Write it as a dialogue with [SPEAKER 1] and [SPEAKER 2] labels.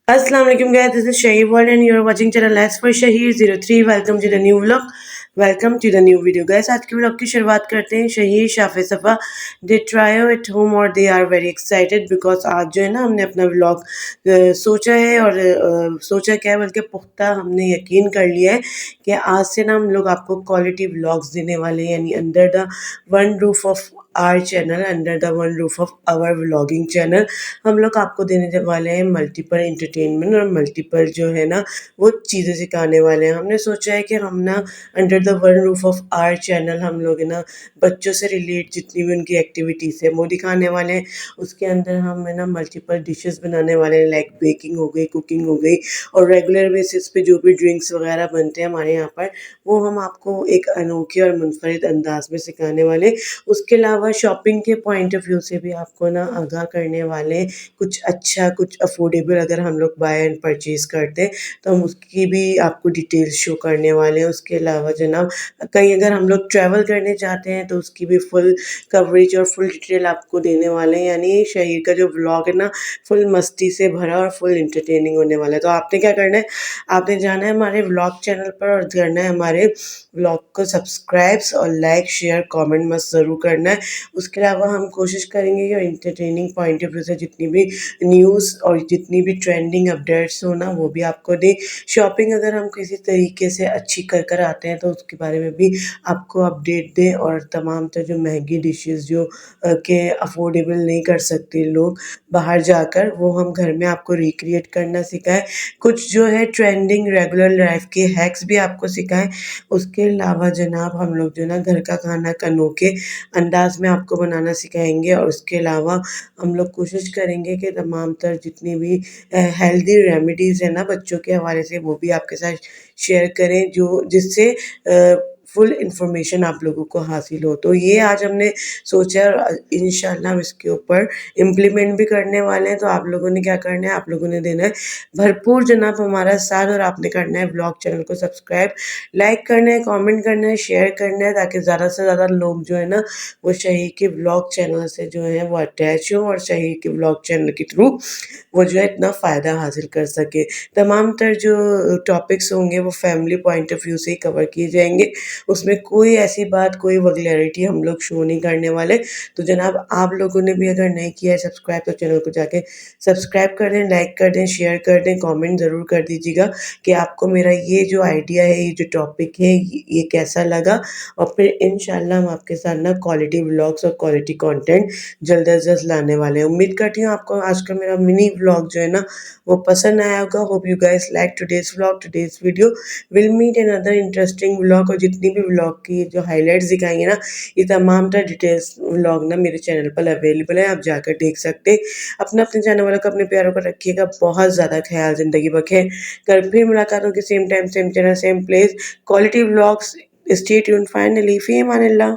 [SPEAKER 1] Assalamu alaikum guys, this is Shahir World and you are watching channel Let's for Shahir 03. Welcome to the new vlog. Welcome to the new video guys. आज के vlog की शुरुआत करते हैं शहीर शाफे सफ़ा दे trio at home और they are very excited because आज जो है ना हमने अपना व्लॉग सोचा है और सोचा क्या है बल्कि पुख्ता हमने यकीन कर लिया है कि आज से ना हम लोग आपको क्वालिटी व्लॉग्स देने वाले हैं यानी under the one roof of our channel under the one roof of our vlogging channel हम लोग आपको देने वाले हैं मल्टीपल इंटरटेनमेंट और मल्टीपल जो है ना वो चीज़ें सिखाने वाले हैं। हमने सोचा है कि हम ना under the one roof of our channel हम लोग है ना बच्चों से रिलेट जितनी भी उनकी एक्टिविटीज़ है वो दिखाने वाले हैं। उसके अंदर हम है ना मल्टीपल डिशेस बनाने वाले हैं, लाइक बेकिंग हो गई, कुकिंग हो गई और रेगुलर बेसिस पे जो भी ड्रिंक्स वगैरह बनते हैं हमारे यहाँ पर वो हम आपको एक अनोखे और मुनफरिद अंदाज में सिखाने वाले। उसके अलावा शॉपिंग के पॉइंट ऑफ व्यू से भी आपको ना आगाह करने वाले, कुछ अच्छा कुछ अफोर्डेबल अगर हम लोग बाय एंड परचेज़ करते हैं तो हम उसकी भी आपको डिटेल्स शो करने वाले हैं। उसके अलावा जनाब कहीं अगर हम लोग ट्रैवल करने चाहते हैं तो उसकी भी फुल कवरेज और फुल डिटेल आपको देने वाले हैं। यानी शहीर का जो व्लॉग है ना फुल मस्ती से भरा और फुल एंटरटेनिंग होने वाला है। तो आपने क्या करना है, आपने जाना है हमारे व्लॉग चैनल पर और करना है हमारे व्लॉग को सब्सक्राइब्स और लाइक शेयर कमेंट मस्त ज़रूर करना है। उसके अलावा हम कोशिश करेंगे कि एंटरटेनिंग पॉइंट ऑफ व्यू से जितनी भी न्यूज़ और जितनी भी ट्रेंडिंग अपडेट्स हो ना वो भी आपको दें। शॉपिंग अगर हम किसी तरीके से अच्छी कर कर आते हैं तो उसके बारे में भी आपको अपडेट दें और तमाम तर जो महंगी डिशेस जो के अफोर्डेबल नहीं कर सकते लोग बाहर जाकर वो हम घर में आपको रिक्रिएट करना सिखाएं। कुछ जो है ट्रेंडिंग रेगुलर लाइफ के हैक्स भी आपको सिखाएं। उसके अलावा जनाब हम लोग जो ना घर का खाना अनोखे अंदाज में आपको बनाना सिखाएंगे और उसके अलावा हम लोग कोशिश करेंगे कि तमाम तर जितनी भी हेल्दी रेमेडीज़ है ना बच्चों के हवाले से वो भी आपके साथ शेयर करें जो जिससे फुल इंफॉर्मेशन आप लोगों को हासिल हो। तो ये आज हमने सोचा और इंशाल्लाह हम इसके ऊपर इम्प्लीमेंट भी करने वाले हैं। तो आप लोगों ने क्या करना है, आप लोगों ने देना है भरपूर जनाब हमारा साथ और आपने करना है व्लॉग चैनल को सब्सक्राइब, लाइक करना है, कमेंट करना है, शेयर करना है ताकि ज़्यादा से ज़्यादा लोग जो है ना वो शहीर के व्लॉग चैनल से जो है वो अटैच हों और शहीर के व्लॉग चैनल के थ्रू वो जो है इतना फ़ायदा हासिल कर सके। तमाम तर जो टॉपिक्स होंगे वो फैमिली पॉइंट ऑफ व्यू से ही कवर किए जाएंगे। उसमें कोई ऐसी बात कोई वल्गैरिटी हम लोग शो नहीं करने वाले। तो जनाब आप लोगों ने भी अगर नहीं किया है सब्सक्राइब तो चैनल को जाके सब्सक्राइब कर दें, लाइक कर दें, शेयर कर दें, कमेंट ज़रूर कर दीजिएगा कि आपको मेरा ये जो आइडिया है, ये जो टॉपिक है ये कैसा लगा। और फिर इंशाल्लाह हम आपके साथ ना क्वालिटी व्लॉग्स और क्वालिटी कंटेंट जल्द अज जल्द लाने वाले हैं। उम्मीद करती हूँ आपको आज का मेरा मिनी व्लॉग जो है ना वो पसंद आया होगा। Hope you guys like today's vlog, today's video. Will meet another interesting vlog और जितनी भी व्लॉग की जो हाइलाइट्स दिखाएंगे ना ये तमाम तर डिटेल्स व्लॉग ना मेरे चैनल पर अवेलेबल है, आप जाकर देख सकते हैं। अपने जानने वालों को अपने प्यारों को रखिएगा बहुत ज़्यादा ख्याल, ज़िंदगी बखेर। कल फिर मुलाकात होगी same time same channel same place, quality vlogs. Stay tuned finally, फी अमानिल्लाह।